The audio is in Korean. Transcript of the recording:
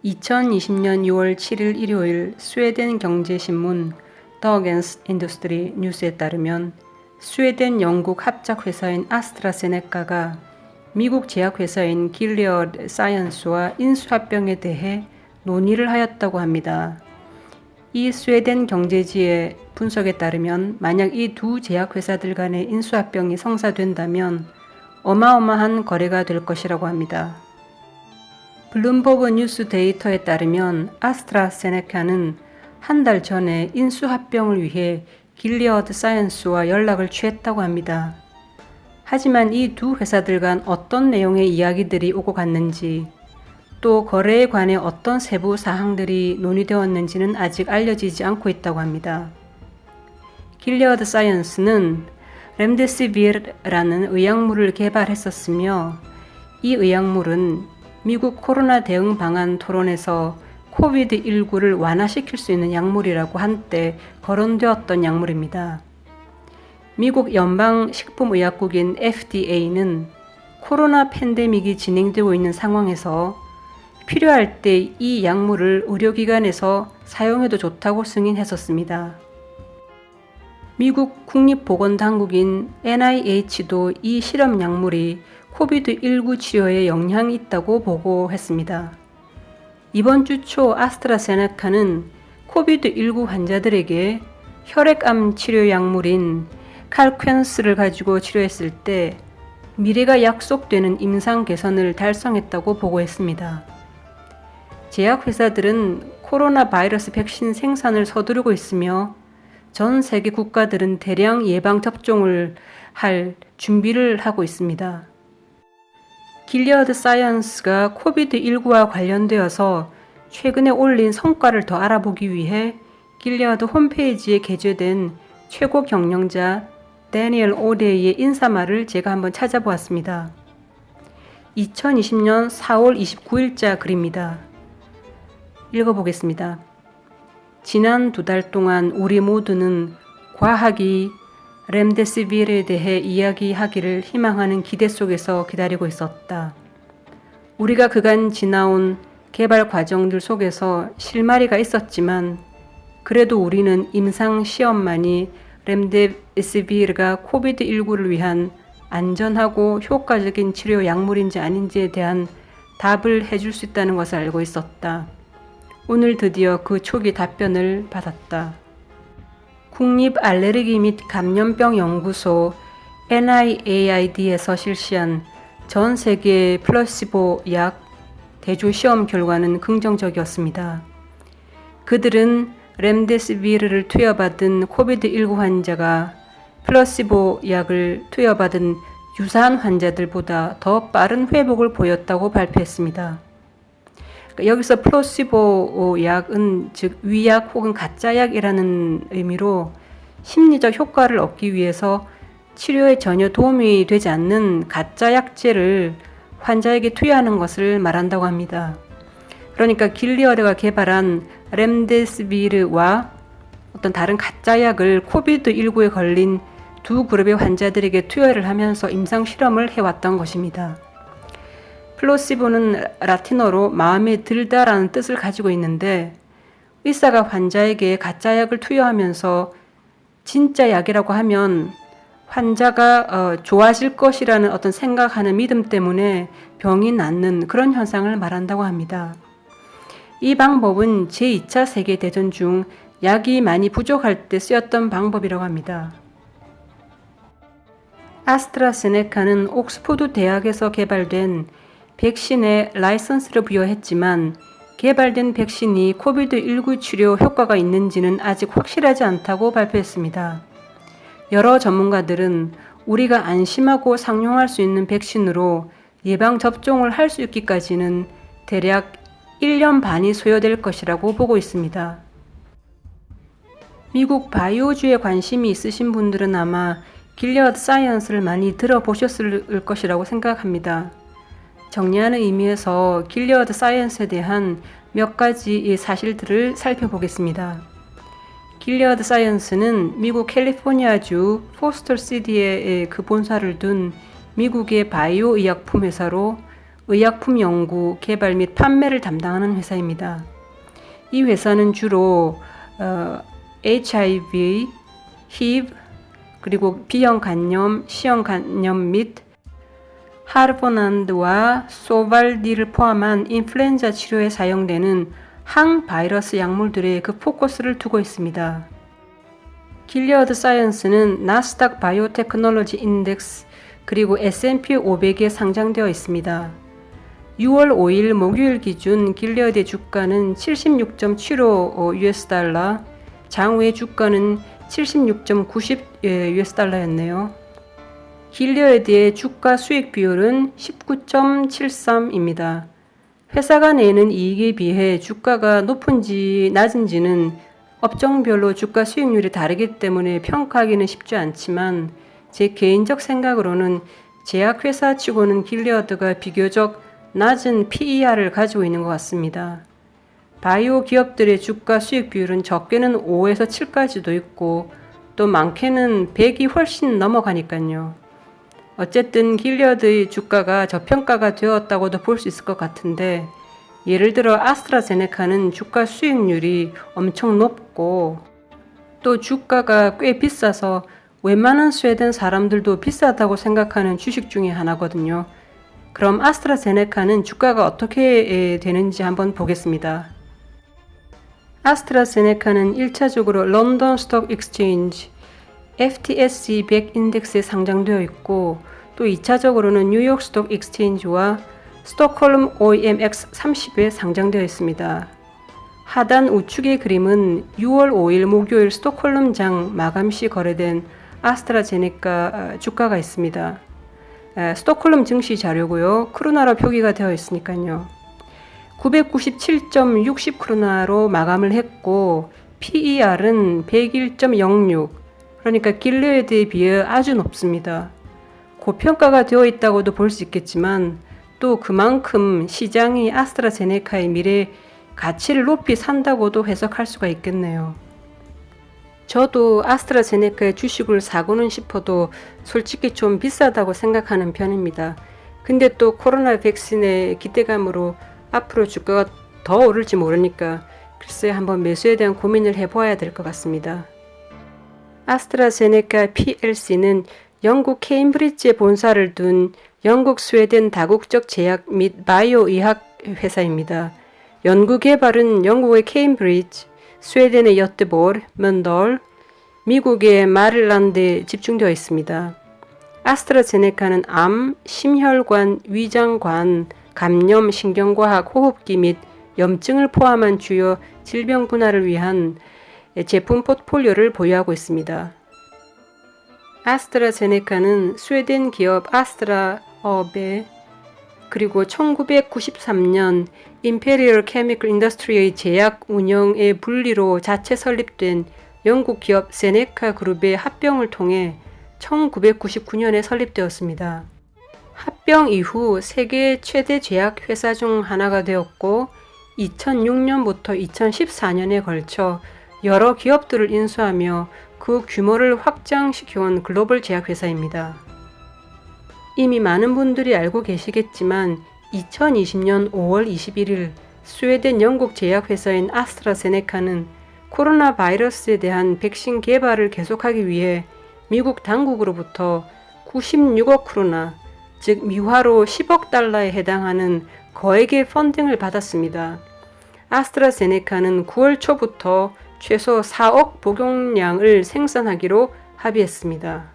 2020년 6월 7일 일요일 스웨덴 경제신문 더겐스 인더스트리 뉴스에 따르면 스웨덴 영국 합작회사인 아스트라제네카가 미국 제약회사인 길리어드 사이언스와 인수합병에 대해 논의를 하였다고 합니다. 이 스웨덴 경제지의 분석에 따르면 만약 이 두 제약회사들 간의 인수합병이 성사된다면 어마어마한 거래가 될 것이라고 합니다. 블룸버그 뉴스 데이터에 따르면 아스트라제네카는 한 달 전에 인수합병을 위해 길리어드 사이언스와 연락을 취했다고 합니다. 하지만 이 두 회사들 간 어떤 내용의 이야기들이 오고 갔는지 또 거래에 관해 어떤 세부 사항들이 논의되었는지는 아직 알려지지 않고 있다고 합니다. 길리어드 사이언스는 렘데시비르라는 의약물을 개발했었으며 이 의약물은 미국 코로나 대응 방안 토론에서 코비드19를 완화시킬 수 있는 약물이라고 한때 거론되었던 약물입니다. 미국 연방식품의약국인 FDA는 코로나 팬데믹이 진행되고 있는 상황에서 필요할 때 이 약물을 의료기관에서 사용해도 좋다고 승인했었습니다. 미국 국립보건당국인 NIH도 이 실험 약물이 코비드19 치료에 영향이 있다고 보고했습니다. 이번 주 초 아스트라제네카는 코비드19 환자들에게 혈액암 치료 약물인 칼퀸스를 가지고 치료했을 때 미래가 약속되는 임상 개선을 달성했다고 보고했습니다. 제약회사들은 코로나 바이러스 백신 생산을 서두르고 있으며 전 세계 국가들은 대량 예방접종을 할 준비를 하고 있습니다. 길리어드 사이언스가 코비드19와 관련되어서 최근에 올린 성과를 더 알아보기 위해 길리어드 홈페이지에 게재된 최고 경영자 데니엘 오데이의 인사말을 제가 한번 찾아보았습니다. 2020년 4월 29일자 글입니다. 읽어보겠습니다. 지난 2달 동안 우리 모두는 과학이 렘데시비르에 대해 이야기하기를 희망하는 기대 속에서 기다리고 있었다. 우리가 그간 지나온 개발 과정들 속에서 실마리가 있었지만 그래도 우리는 임상 시험만이 렘데시비르가 코비드19를 위한 안전하고 효과적인 치료 약물인지 아닌지에 대한 답을 해줄 수 있다는 것을 알고 있었다. 오늘 드디어 그 초기 답변을 받았다. 국립알레르기 및 감염병 연구소 NIAID에서 실시한 전 세계 플라시보 약 대조 시험 결과는 긍정적이었습니다. 그들은 렘데시비르를 투여받은 코비드19 환자가 플라시보 약을 투여받은 유사한 환자들보다 더 빠른 회복을 보였다고 발표했습니다. 여기서 플라시보 약은 즉 위약 혹은 가짜약이라는 의미로 심리적 효과를 얻기 위해서 치료에 전혀 도움이 되지 않는 가짜 약제를 환자에게 투여하는 것을 말한다고 합니다. 그러니까 길리어드가 개발한 렘데시비르와 어떤 다른 가짜 약을 코비드19에 걸린 두 그룹의 환자들에게 투여를 하면서 임상 실험을 해왔던 것입니다. 플라시보는 라틴어로 마음에 들다라는 뜻을 가지고 있는데 의사가 환자에게 가짜 약을 투여하면서 진짜 약이라고 하면 환자가 좋아질 것이라는 어떤 생각하는 믿음 때문에 병이 낫는 그런 현상을 말한다고 합니다. 이 방법은 제2차 세계대전 중 약이 많이 부족할 때 쓰였던 방법이라고 합니다. 아스트라제네카는 옥스포드 대학에서 개발된 백신에 라이선스를 부여했지만 개발된 백신이 코비드19 치료 효과가 있는지는 아직 확실하지 않다고 발표했습니다. 여러 전문가들은 우리가 안심하고 상용할 수 있는 백신으로 예방접종을 할 수 있기까지는 대략 1년 반이 소요될 것이라고 보고 있습니다. 미국 바이오주에 관심이 있으신 분들은 아마 길리어드 사이언스를 많이 들어보셨을 것이라고 생각합니다. 정리하는 의미에서 길리어드 사이언스에 대한 몇 가지 사실들을 살펴보겠습니다. 길리어드 사이언스는 미국 캘리포니아주 포스터 시티에 그 본사를 둔 미국의 바이오 의약품 회사로 의약품 연구, 개발 및 판매를 담당하는 회사입니다. 이 회사는 주로 HIV, HIV, 그리고 B형 간염, C형 간염 및 하르보난드와 소발디를 포함한 인플루엔자 치료에 사용되는 항바이러스 약물들에 그 포커스를 두고 있습니다. 길리어드 사이언스는 나스닥 바이오테크놀로지 인덱스 그리고 S&P 500에 상장되어 있습니다. 6월 5일 목요일 기준 길리어드의 주가는 76.75 US달러, 장외 주가는 76.90 US달러였네요. 길리어드의 주가 수익 비율은 19.73입니다. 회사가 내는 이익에 비해 주가가 높은지 낮은지는 업종별로 주가 수익률이 다르기 때문에 평가하기는 쉽지 않지만 제 개인적 생각으로는 제약회사 치고는 길리어드가 비교적 낮은 PER을 가지고 있는 것 같습니다. 바이오 기업들의 주가 수익 비율은 적게는 5에서 7까지도 있고 또 많게는 100이 훨씬 넘어가니까요. 어쨌든 길리어드의 주가가 저평가가 되었다고도 볼 수 있을 것 같은데 예를 들어 아스트라제네카는 주가 수익률이 엄청 높고 또 주가가 꽤 비싸서 웬만한 스웨덴 사람들도 비싸다고 생각하는 주식 중에 하나거든요. 그럼 아스트라제네카는 주가가 어떻게 되는지 한번 보겠습니다. 아스트라제네카는 1차적으로 런던 스톡 익스체인지 FTSE 100 인덱스에 상장되어 있고 또 2차적으로는 뉴욕 스톡 익스체인지와 스톡홀름 OMX 30에 상장되어 있습니다. 하단 우측의 그림은 6월 5일 목요일 스톡홀름장 마감시 거래된 아스트라제네카 주가가 있습니다. 스톡홀름 증시 자료고요. 크로나로 표기가 되어 있으니까요. 997.60 크로나로 마감을 했고 PER은 101.06, 그러니까 길리어드에 비해 아주 높습니다. 고평가가 되어 있다고도 볼 수 있겠지만 또 그만큼 시장이 아스트라제네카의 미래 가치를 높이 산다고도 해석할 수가 있겠네요. 저도 아스트라제네카의 주식을 사고는 싶어도 솔직히 좀 비싸다고 생각하는 편입니다. 근데 또 코로나 백신의 기대감으로 앞으로 주가가 더 오를지 모르니까 글쎄 한번 매수에 대한 고민을 해보아야 될 것 같습니다. 아스트라제네카 PLC는 영국 케임브리지에 본사를 둔 영국 스웨덴 다국적 제약 및 바이오 의학 회사입니다. 연구 개발은 영국의 케임브리지, 스웨덴의 여트보르, 먼덜, 미국의 마릴란드에 집중되어 있습니다. 아스트라제네카는 암, 심혈관, 위장관, 감염, 신경과학, 호흡기 및 염증을 포함한 주요 질병 분야를 위한 제품 포트폴리오를 보유하고 있습니다. 아스트라제네카는 스웨덴 기업 아스트라업에 그리고 1993년 임페리얼 케미컬 인더스트리의 제약 운영의 분리로 자체 설립된 영국 기업 세네카 그룹의 합병을 통해 1999년에 설립되었습니다. 합병 이후 세계 최대 제약 회사 중 하나가 되었고 2006년부터 2014년에 걸쳐 여러 기업들을 인수하며 그 규모를 확장시켜온 글로벌 제약 회사입니다. 이미 많은 분들이 알고 계시겠지만 2020년 5월 21일 스웨덴 영국 제약회사인 아스트라제네카는 코로나 바이러스에 대한 백신 개발을 계속하기 위해 미국 당국으로부터 96억 크로나, 즉 미화로 10억 달러에 해당하는 거액의 펀딩을 받았습니다. 아스트라제네카는 9월 초부터 최소 4억 복용량을 생산하기로 합의했습니다.